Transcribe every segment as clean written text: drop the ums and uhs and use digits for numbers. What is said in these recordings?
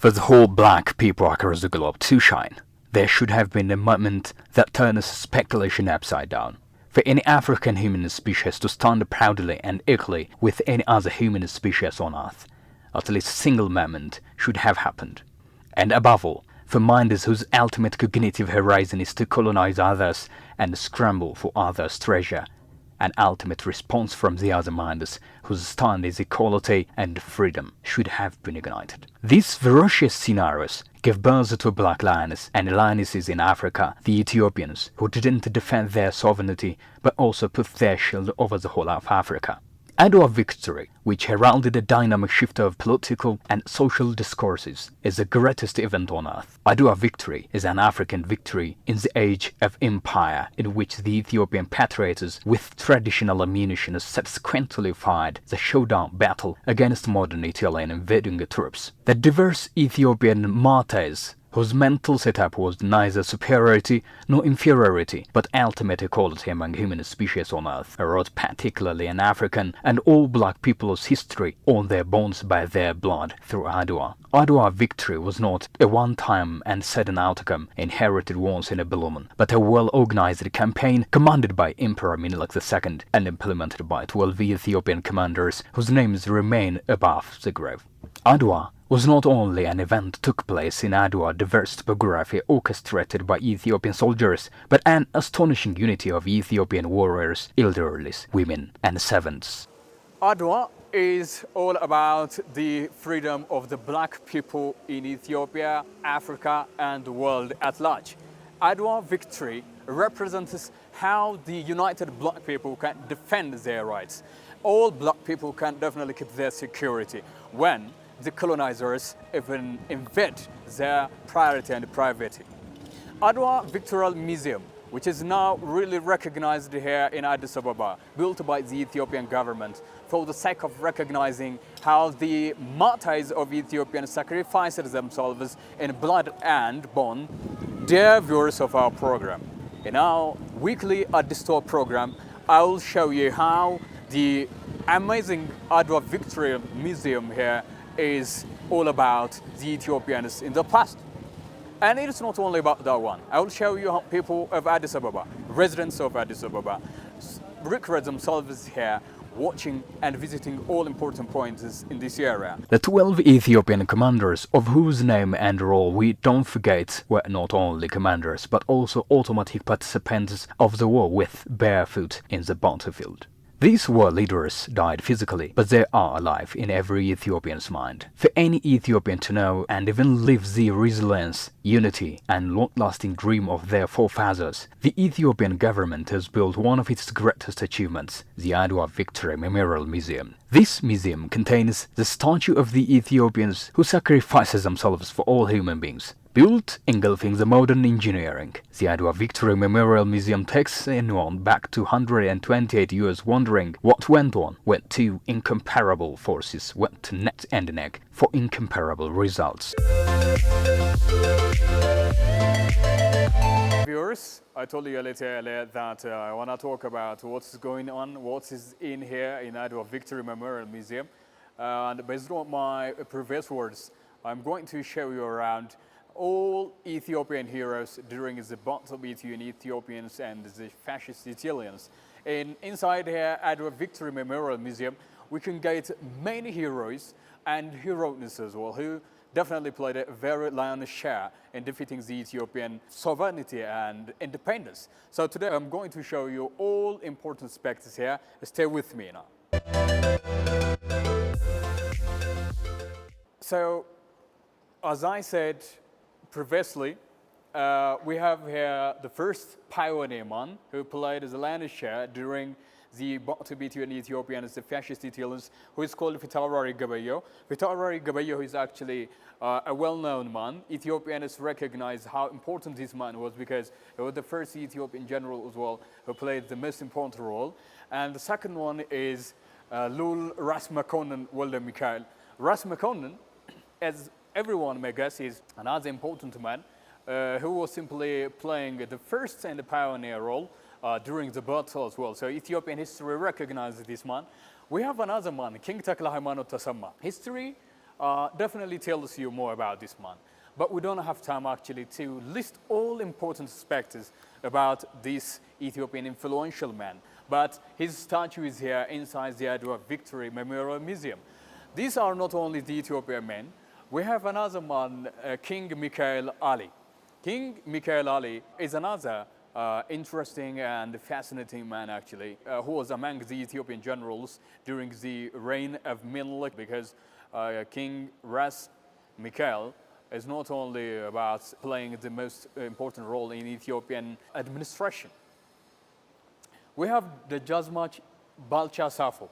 For the whole black people across the globe to shine, there should have been a moment that turns speculation upside down. For any African human species to stand proudly and equally with any other human species on Earth, at least a single moment should have happened. And above all, for minds whose ultimate cognitive horizon is to colonize others and scramble for others' treasure, an ultimate response from the other minds whose stand is equality and freedom should have been ignited. These ferocious scenarios gave birth to black lions and lionesses in Africa, the Ethiopians, who didn't defend their sovereignty but also put their shield over the whole of Africa. Adwa victory, which heralded a dynamic shift of political and social discourses, is the greatest event on earth. Adwa victory is an African victory in the age of empire in which the Ethiopian patriots with traditional ammunition subsequently fired the showdown battle against modern Italian invading troops. The diverse Ethiopian martyrs whose mental setup was neither superiority nor inferiority, but ultimate equality among human species on Earth, wrote particularly an African and all black people's history on their bones by their blood through Adwa. Adwa victory was not a one-time and sudden outcome inherited once in a blue moon, but a well-organized campaign commanded by Emperor Menelik II and implemented by 12 Ethiopian commanders whose names remain above the grave. Adwa was not only an event took place in Adwa diverse topography orchestrated by Ethiopian soldiers, but an astonishing unity of Ethiopian warriors, elderly, women, and servants. Adwa is all about the freedom of the black people in Ethiopia, Africa, and the world at large. Adwa victory represents how the united black people can defend their rights. All black people can definitely keep their security when the colonizers even invade their priority and privacy. Adwa Victorial Museum, which is now really recognized here in Addis Ababa, built by the Ethiopian government for the sake of recognizing how the martyrs of Ethiopian sacrificed themselves in blood and bone. Dear viewers of our program, in our weekly Addis Tour program, I will show you how the amazing Adwa Victorial Museum here is all about the Ethiopians in the past. And it is not only about that one. I will show you how people of Addis Ababa, residents of Addis Ababa, recreate themselves here, watching and visiting all important points in this area. The 12 Ethiopian commanders, of whose name and role we don't forget, were not only commanders, but also automatic participants of the war with barefoot in the battlefield. These war leaders died physically, but they are alive in every Ethiopian's mind. For any Ethiopian to know and even live the resilience, unity, and long-lasting dream of their forefathers, the Ethiopian government has built one of its greatest achievements, the Adwa Victory Memorial Museum. This museum contains the statue of the Ethiopians who sacrificed themselves for all human beings. Built engulfing the modern engineering, the Adwa Victory Memorial Museum takes anyone back to 128 years wondering what went on when two incomparable forces went neck and neck for incomparable results. Viewers, I told you earlier that I want to talk about what's going on, what is in here in Adwa Victory Memorial Museum. And based on my previous words, I'm going to show you around all Ethiopian heroes during the battle between Ethiopians and the fascist Italians. And inside here, Adwa Victory Memorial Museum, we can get many heroes and heroines as well, who definitely played a very lion's share in defeating the Ethiopian sovereignty and independence. So today I'm going to show you all important aspects here. Stay with me now. So, as I said previously, we have here the first pioneer man who played as a lion's share during the battle between Ethiopia and the fascist Italians, who is called Fitarari Gabayo. Fitarari Gabayo is actually a well-known man. Ethiopians recognize how important this man was because he was the first Ethiopian general as well who played the most important role. And the second one is Lul Ras Makonnen Walde Mikhail. Ras Makonnen, as everyone may guess, is another important man who was simply playing the first and the pioneer role during the battle as well. So Ethiopian history recognizes this man. We have another man, King Takla Haimano Tasamma. History definitely tells you more about this man. But we don't have time actually to list all important aspects about this Ethiopian influential man. But his statue is here inside the Adwa Victory Memorial Museum. These are not only the Ethiopian men. We have another man, King Mikhail Ali. King Mikhail Ali is another interesting and fascinating man actually, who was among the Ethiopian generals during the reign of Menelik, because King Ras Mikhail is not only about playing the most important role in Ethiopian administration. We have the Jazmach Balcha Safo.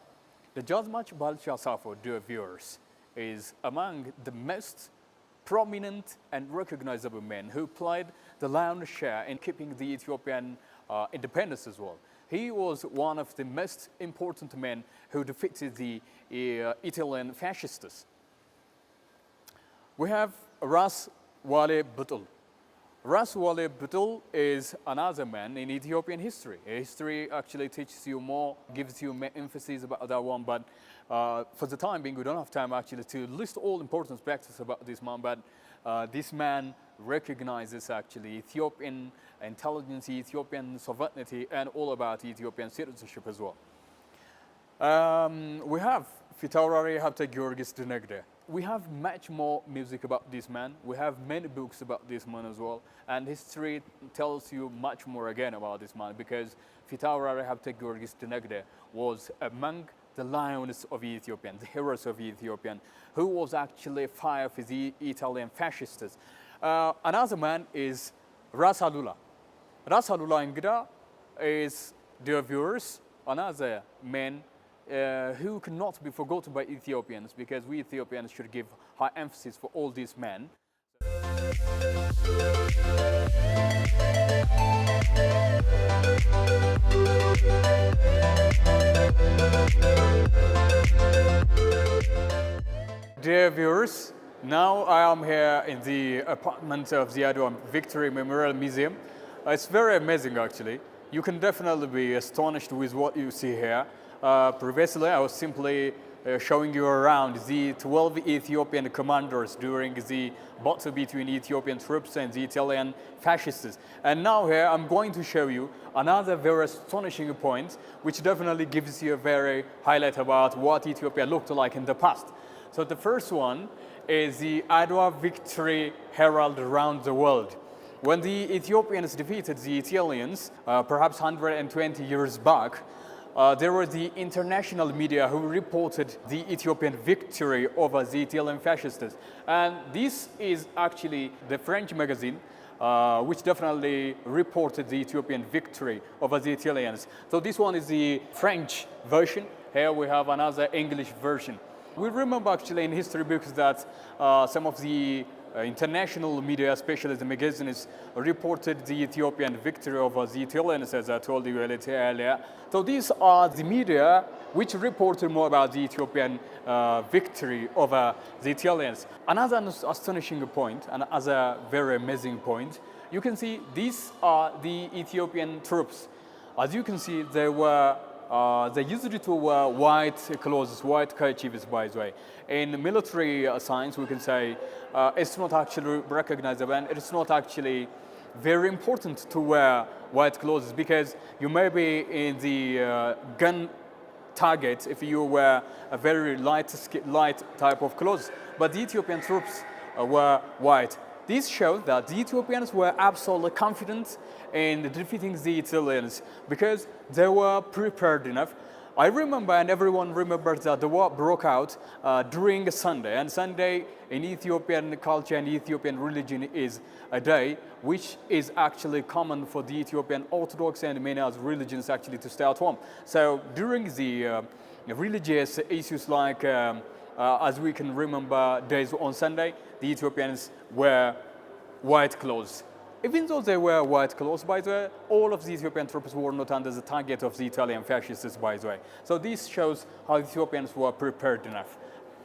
The Jazmach Balcha Safo, dear viewers, is among the most prominent and recognizable men who played the lion's share in keeping the Ethiopian independence as well. He was one of the most important men who defeated the Italian fascists. We have Ras Wale Butul. Ras Wale Butul is another man in Ethiopian history. History actually teaches you more, gives you emphasis about that one, but for the time being, we don't have time actually to list all important aspects about this man, but this man recognizes actually Ethiopian intelligence, Ethiopian sovereignty, and all about Ethiopian citizenship as well. We have Fitaurari Habte Georgis Dinegde. We have much more music about this man. We have many books about this man as well. And history tells you much more again about this man, because Fitaurari Habte Georgis Dinegde was among the lions of Ethiopian, the heroes of Ethiopian, who was actually fired for the Italian fascists. Another man is Ras Alula. Ras Alula Ingida is, dear viewers, another man who cannot be forgotten by Ethiopians, because we Ethiopians should give high emphasis for all these men. Dear viewers, now I am here in the apartment of the Adwa Victory Memorial Museum. It's very amazing actually. You can definitely be astonished with what you see here. Previously, I was simply showing you around the 12 Ethiopian commanders during the battle between Ethiopian troops and the Italian fascists. And now here, I'm going to show you another very astonishing point, which definitely gives you a very highlight about what Ethiopia looked like in the past. So the first one is the Adwa Victory Herald around the world. When the Ethiopians defeated the Italians, perhaps 120 years back, there were the international media who reported the Ethiopian victory over the Italian fascists. And this is actually the French magazine, which definitely reported the Ethiopian victory over the Italians. So this one is the French version. Here we have another English version. We remember actually in history books that some of the international media, especially the magazines, reported the Ethiopian victory over the Italians, as I told you a little earlier. So these are the media which reported more about the Ethiopian victory over the Italians. Another astonishing point, another very amazing point, you can see these are the Ethiopian troops. As you can see, they used to wear white clothes, white kerchiefs, by the way. In military science, we can say it's not actually recognizable, and it's not actually very important to wear white clothes, because you may be in the gun target if you wear a very light type of clothes. But the Ethiopian troops were white. This showed that the Ethiopians were absolutely confident in defeating the Italians, because they were prepared enough. I remember, and everyone remembers, that the war broke out during a Sunday. And Sunday in Ethiopian culture and Ethiopian religion is a day which is actually common for the Ethiopian Orthodox and many other religions actually to stay at home. So during the religious issues like, as we can remember, days on Sunday, the Ethiopians wear white clothes. Even though they wear white clothes, by the way, all of the Ethiopian troops were not under the target of the Italian fascists, by the way. So this shows how Ethiopians were prepared enough.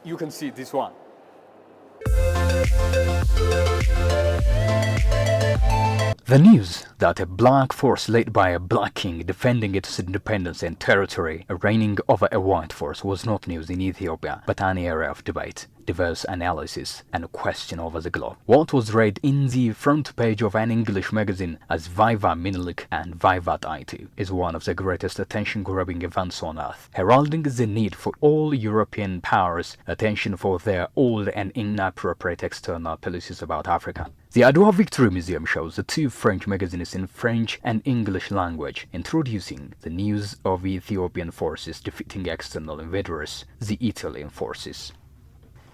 You can see this one. The news that a black force led by a black king defending its independence and territory reigning over a white force was not news in Ethiopia, but an area of debate. diverse analysis and question over the globe. What was read in the front page of an English magazine as Viva Menelik and Vivat Itu is one of the greatest attention-grabbing events on earth, heralding the need for all European powers' attention for their old and inappropriate external policies about Africa. The Adwa Victory Museum shows the two French magazines in French and English language, introducing the news of Ethiopian forces defeating external invaders, the Italian forces.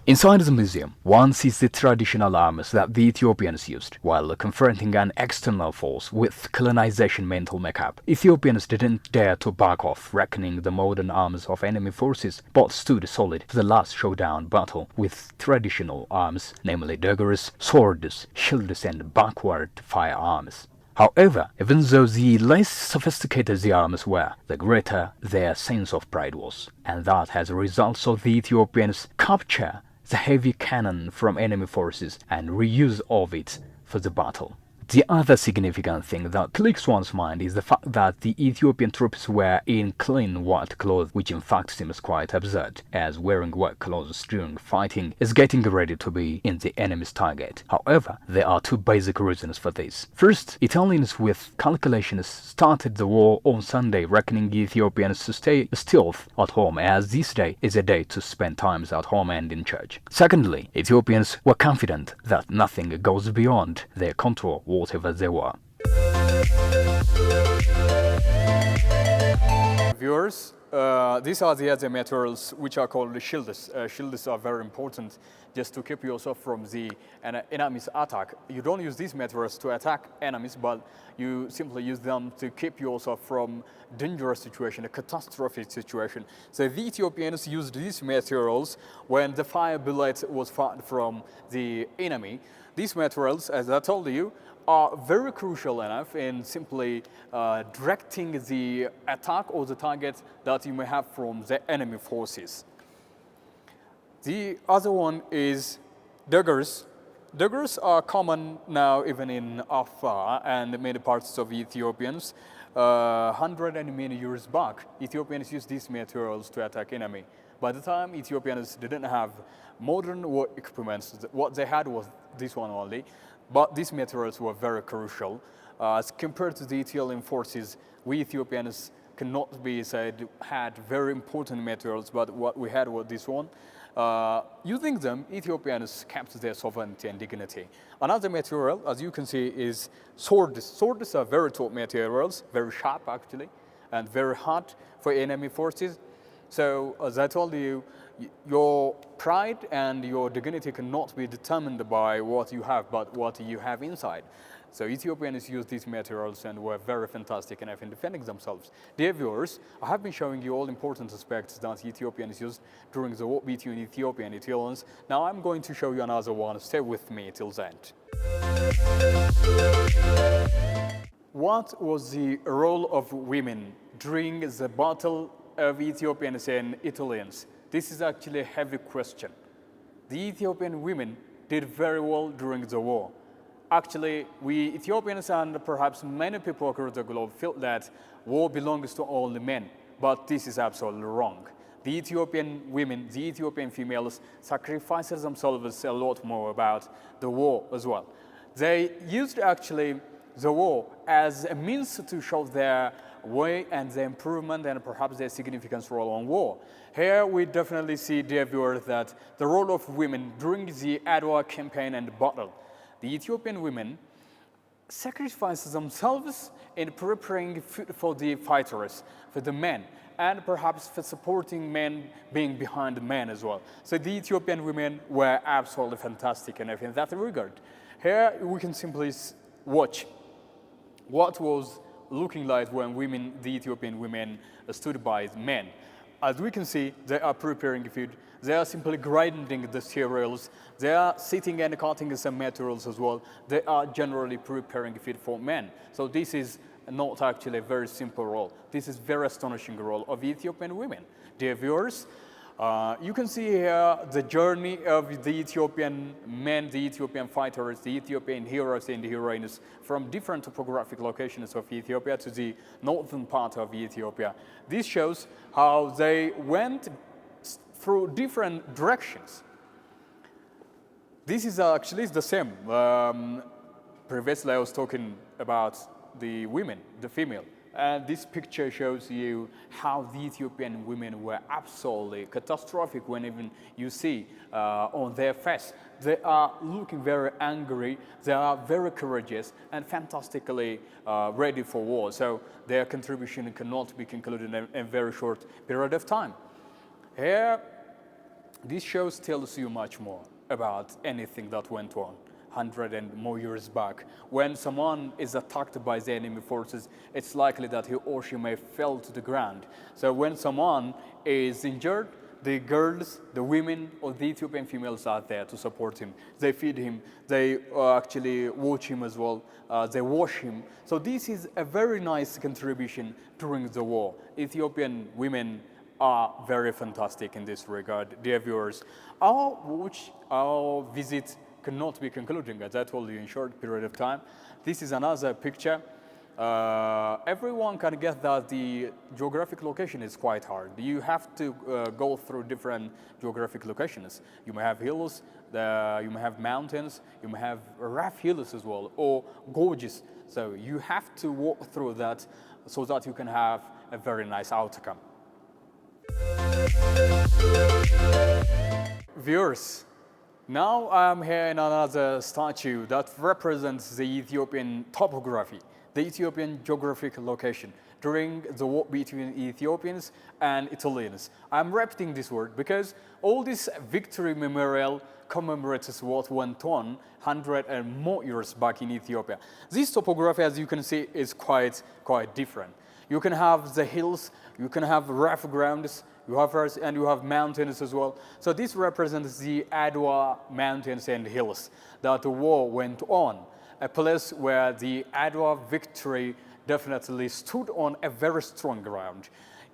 Inside the museum, one sees the traditional arms that the Ethiopians used. While confronting an external force with colonization mental makeup, Ethiopians didn't dare to back off, reckoning the modern arms of enemy forces, but stood solid for the last showdown battle with traditional arms, namely daggers, swords, shields, and backward firearms. However, even though the less sophisticated the arms were, the greater their sense of pride was, and that as a result saw the Ethiopians capture the heavy cannon from enemy forces and reuse of it for the battle. The other significant thing that clicks one's mind is the fact that the Ethiopian troops were in clean white clothes, which in fact seems quite absurd, as wearing white clothes during fighting is getting ready to be in the enemy's target. However, there are two basic reasons for this. First, Italians with calculations started the war on Sunday, reckoning Ethiopians to stay still at home, as this day is a day to spend times at home and in church. Secondly, Ethiopians were confident that nothing goes beyond their control, whatever they were. Viewers, these are the other materials which are called shields. Shields are very important just to keep yourself from the enemy's attack. You don't use these materials to attack enemies, but you simply use them to keep yourself from dangerous situation, a catastrophic situation. So the Ethiopians used these materials when the fire bullet was fired from the enemy. These materials, as I told you, are very crucial enough in simply directing the attack or the target that you may have from the enemy forces. The other one is daggers. Daggers are common now even in Afar and many parts of Ethiopians. 100 and many years back, Ethiopians used these materials to attack enemy. By the time Ethiopians didn't have modern war equipment, what they had was this one only. But these materials were very crucial. As compared to the Italian forces, we Ethiopians cannot be said had very important materials, but what we had was this one. Using them, Ethiopians kept their sovereignty and dignity. Another material, as you can see, is swords. Swords are very tough materials, very sharp actually, and very hard for enemy forces. So, as I told you, your pride and your dignity cannot be determined by what you have, but what you have inside. So Ethiopians used these materials and were very fantastic enough in defending themselves. Dear viewers, I have been showing you all important aspects that Ethiopians used during the war between Ethiopia and Ethiopians. Now I'm going to show you another one. Stay with me till the end. What was the role of women during the battle of Ethiopians and Italians? This is actually a heavy question. The Ethiopian women did very well during the war. Actually, we Ethiopians and perhaps many people across the globe feel that war belongs to only men, but this is absolutely wrong. The Ethiopian women, the Ethiopian females sacrificed themselves a lot more about the war as well. They used actually the war as a means to show their way and the improvement and perhaps their significant role on war. Here we definitely see, dear viewers, that the role of women during the Adwa campaign and battle. The Ethiopian women sacrificed themselves in preparing food for the fighters, for the men, and perhaps for supporting men being behind men as well. So the Ethiopian women were absolutely fantastic enough in that regard. Here we can simply watch what was looking like when women, the Ethiopian women, stood by men. As we can see, they are preparing food. They are simply grinding the cereals. They are sitting and cutting some materials as well. They are generally preparing food for men. So this is not actually a very simple role. This is a very astonishing role of Ethiopian women. Dear viewers, you can see here the journey of the Ethiopian men, the Ethiopian fighters, the Ethiopian heroes and heroines from different topographic locations of Ethiopia to the northern part of Ethiopia. This shows how they went through different directions This is actually the same. Previously, I was talking about the women, the female. And this picture shows you how the Ethiopian women were absolutely catastrophic when even you see on their face. They are looking very angry, they are very courageous and fantastically ready for war. So their contribution cannot be concluded in a very short period of time. Here, this show tells you much more about anything that went on 100 and more years back. When someone is attacked by the enemy forces, it's likely that he or she may fall to the ground. So when someone is injured, the girls, the women, or the Ethiopian females are there to support him. They feed him, they actually watch him as well, they wash him. So this is a very nice contribution during the war. Ethiopian women are very fantastic in this regard, dear viewers. Our visit cannot be concluding, as I told you, in short period of time. This is another picture. Everyone can get that the geographic location is quite hard. You have to go through different geographic locations. You may have hills, you may have mountains, you may have rough hills as well, or gorges. So you have to walk through that so that you can have a very nice outcome. Viewers, now I'm here in another statue that represents the Ethiopian topography, the Ethiopian geographic location during the war between Ethiopians and Italians. I'm repeating this word because all this victory memorial commemorates what went on 100 and more years back in Ethiopia. This topography, as you can see, is quite different. You can have the hills, you can have rough grounds, you have mountains as well. So this represents the Adwa mountains and hills that the war went on, a place where the Adwa victory definitely stood on a very strong ground.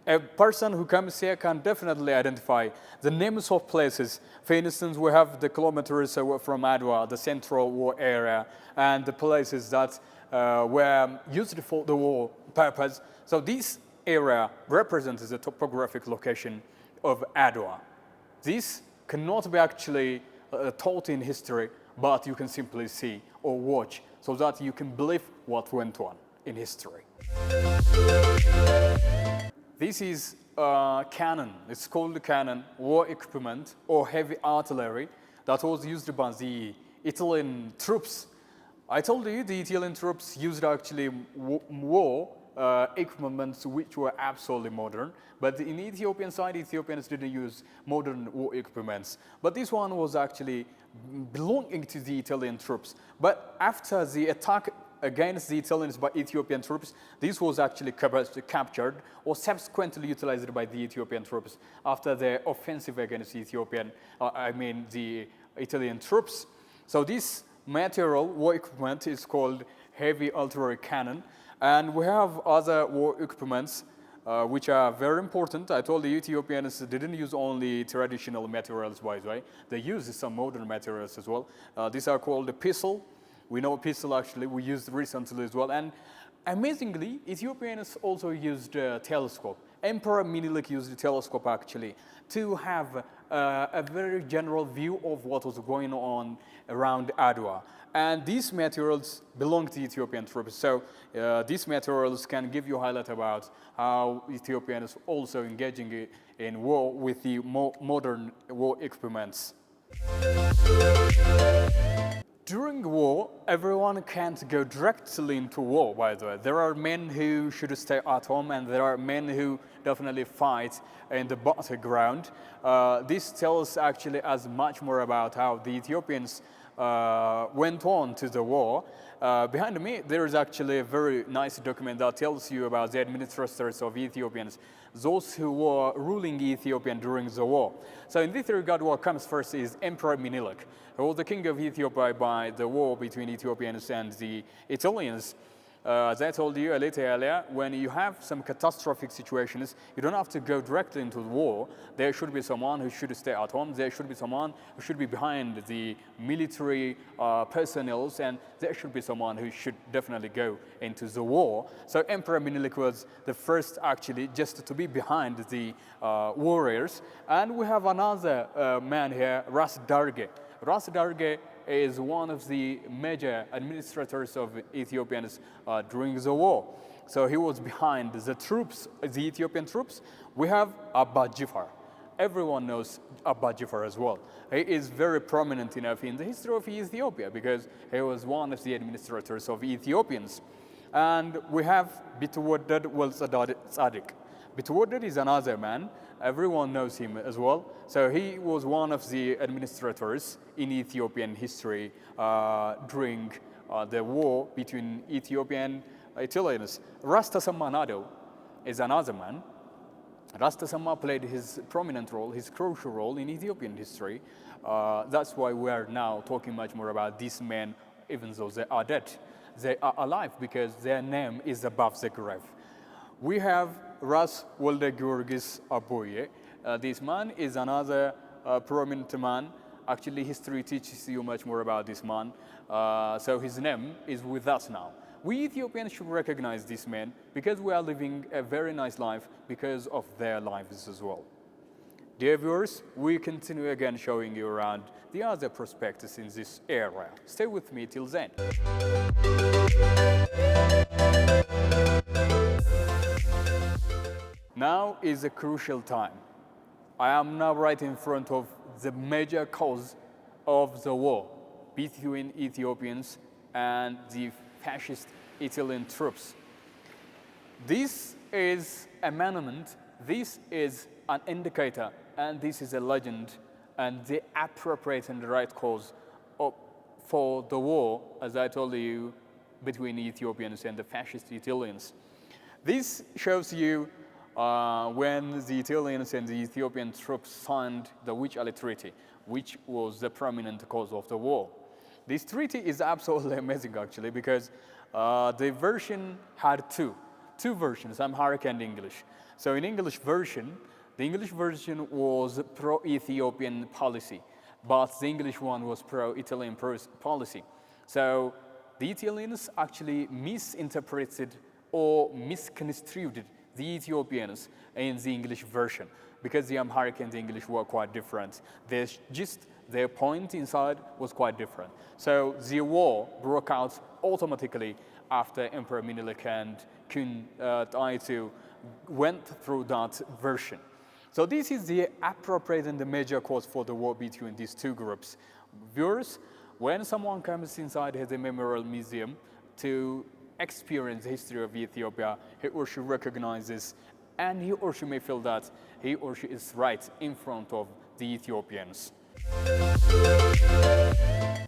A person who comes here can definitely identify the names of places. For instance, we have the kilometers from Adwa, the central war area, and the places that were used for the war purpose. So this area represents the topographic location of Adwa. This cannot be actually taught in history, but you can simply see or watch so that you can believe what went on in history. This is cannon. It's called cannon, war equipment, or heavy artillery that was used by the Italian troops. I told you the Italian troops used actually war equipments which were absolutely modern, but in the Ethiopian side, Ethiopians didn't use modern war equipments. But this one was actually belonging to the Italian troops. But after the attack against the Italians by Ethiopian troops, this was actually captured or subsequently utilized by the Ethiopian troops after their offensive against the Italian troops. So this material, war equipment, is called heavy artillery cannon. And we have other war equipments which are very important. I told the Ethiopians didn't use only traditional materials, by the way. They used some modern materials as well. These are called the pistol. We know pistol actually, we used recently as well. And amazingly, Ethiopians also used a telescope. Emperor Minilik used a telescope actually to have a very general view of what was going on around Adwa. And these materials belong to Ethiopian troops. So these materials can give you a highlight about how Ethiopians also engaging in war with the modern war equipments. During war, everyone can't go directly into war, by the way. There are men who should stay at home and there are men who definitely fight in the battleground. This tells actually us much more about how the Ethiopians went on to the war. Behind me, there is actually a very nice document that tells you about the administrators of Ethiopians, those who were ruling Ethiopia during the war. So in this regard, what comes first is Emperor Minilik, who was the king of Ethiopia by the war between Ethiopians and the Italians. As I told you a little earlier, when you have some catastrophic situations, you don't have to go directly into the war. There should be someone who should stay at home. There should be someone who should be behind the military personnel, and there should be someone who should definitely go into the war. So Emperor Minilik was the first actually just to be behind the warriors. And we have another man here, Ras Darge. Ras Darge is one of the major administrators of Ethiopians during the war. So he was behind the troops, the Ethiopian troops. We have Abba Jifar. Everyone knows Abba Jifar as well. He is very prominent enough in the history of Ethiopia because he was one of the administrators of Ethiopians. And we have Bitwaddad Wal Tzaddik. Bitwaddad is another man. Everyone knows him as well. So he was one of the administrators in Ethiopian history during the war between Ethiopia and Italians. Rasta Sammanado is another man. Rasta Samma played his prominent role, his crucial role in Ethiopian history. That's why we are now talking much more about these men, even though they are dead. They are alive because their name is above the grave. We have Ras Wolde Georgis Aboye. This man is another prominent man. Actually, history teaches you much more about this man. So his name is with us now. We Ethiopians should recognize this man because we are living a very nice life because of their lives as well. Dear viewers, we continue again showing you around the other perspectives in this area. Stay with me till then. Now is a crucial time. I am now right in front of the major cause of the war between Ethiopians and the fascist Italian troops. This is a monument, this is an indicator, and this is a legend, and the appropriate and the right cause for the war, as I told you, between Ethiopians and the fascist Italians. This shows you when the Italians and the Ethiopian troops signed the Wuchale Treaty, which was the prominent cause of the war. This treaty is absolutely amazing, actually, because the version had two versions, Amharic and English. So in English version, the English version was pro-Ethiopian policy, but the English one was pro-Italian policy. So the Italians actually misinterpreted or misconstrued the Ethiopians in the English version because the Amharic and the English were quite different. Their point inside was quite different. So the war broke out automatically after Emperor Minilik and King Taitu went through that version. So this is the appropriate and the major cause for the war between these two groups. Viewers, when someone comes inside the memorial museum to experience the history of Ethiopia, he or she recognizes and he or she may feel that he or she is right in front of the Ethiopians.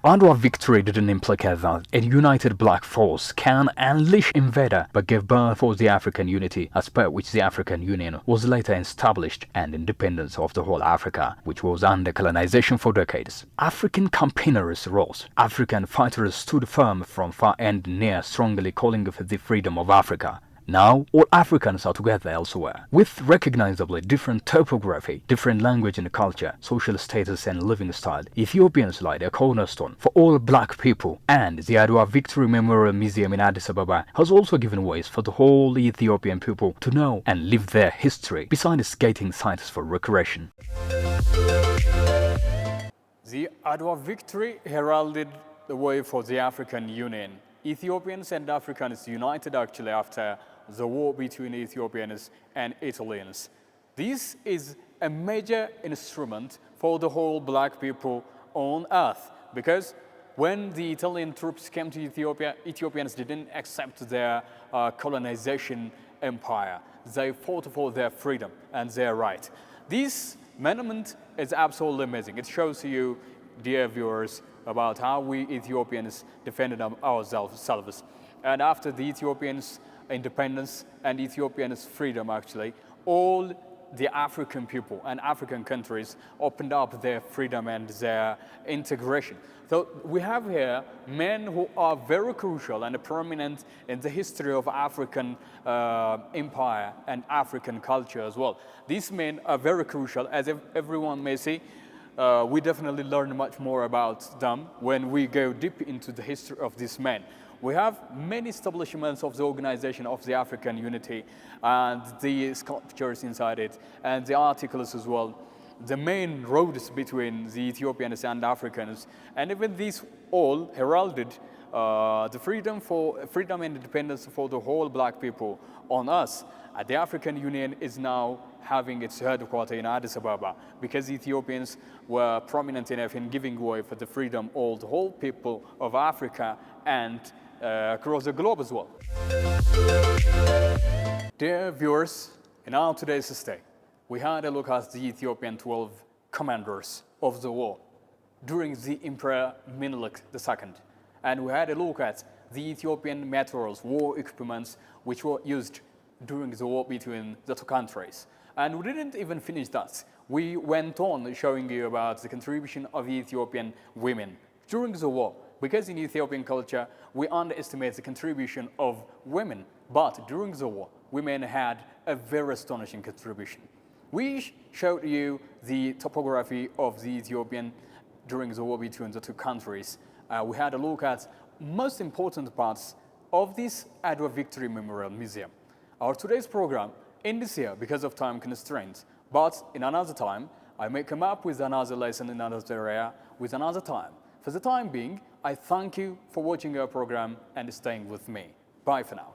Adwa victory didn't implicate that a united black force can unleash invader but give birth for the African unity as per which the African Union was later established and independence of the whole Africa, which was under colonization for decades. African campaigners rose. African fighters stood firm from far and near, strongly calling for the freedom of Africa. Now, all Africans are together elsewhere, with recognizably different topography, different language and culture, social status and living style. Ethiopians laid a cornerstone for all black people, and the Adwa Victory Memorial Museum in Addis Ababa has also given ways for the whole Ethiopian people to know and live their history, besides gating sites for recreation. The Adwa victory heralded the way for the African Union. Ethiopians and Africans united actually after the war between Ethiopians and Italians. This is a major instrument for the whole black people on earth because when the Italian troops came to Ethiopia, Ethiopians didn't accept their colonization empire. They fought for their freedom and their right. This monument is absolutely amazing. It shows you, dear viewers, about how we Ethiopians defended ourselves. And after the Ethiopians' independence and Ethiopians' freedom, actually, all the African people and African countries opened up their freedom and their integration. So we have here men who are very crucial and prominent in the history of African empire and African culture as well. These men are very crucial, as everyone may see. We definitely learn much more about them when we go deep into the history of these men. We have many establishments of the organization of the African unity and the sculptures inside it and the articles as well. the main roads between the Ethiopians and Africans, and even these all heralded the freedom and independence for the whole black people on us. The African Union is now having its headquarters in Addis Ababa because Ethiopians were prominent enough in giving way for the freedom of the whole people of Africa and across the globe as well. Dear viewers, in our today's stay, we had a look at the Ethiopian 12 commanders of the war during the Emperor Menelik II. And we had a look at the Ethiopian materials, war equipments, which were used during the war between the two countries. And we didn't even finish that. We went on showing you about the contribution of the Ethiopian women during the war. Because in Ethiopian culture, we underestimate the contribution of women. But during the war, women had a very astonishing contribution. We showed you the topography of the Ethiopian during the war between the two countries. We had a look at most important parts of this Adwa Victory Memorial Museum. Our today's program ends here because of time constraints, but in another time, I may come up with another lesson in another area with another time. For the time being, I thank you for watching our program and staying with me. Bye for now.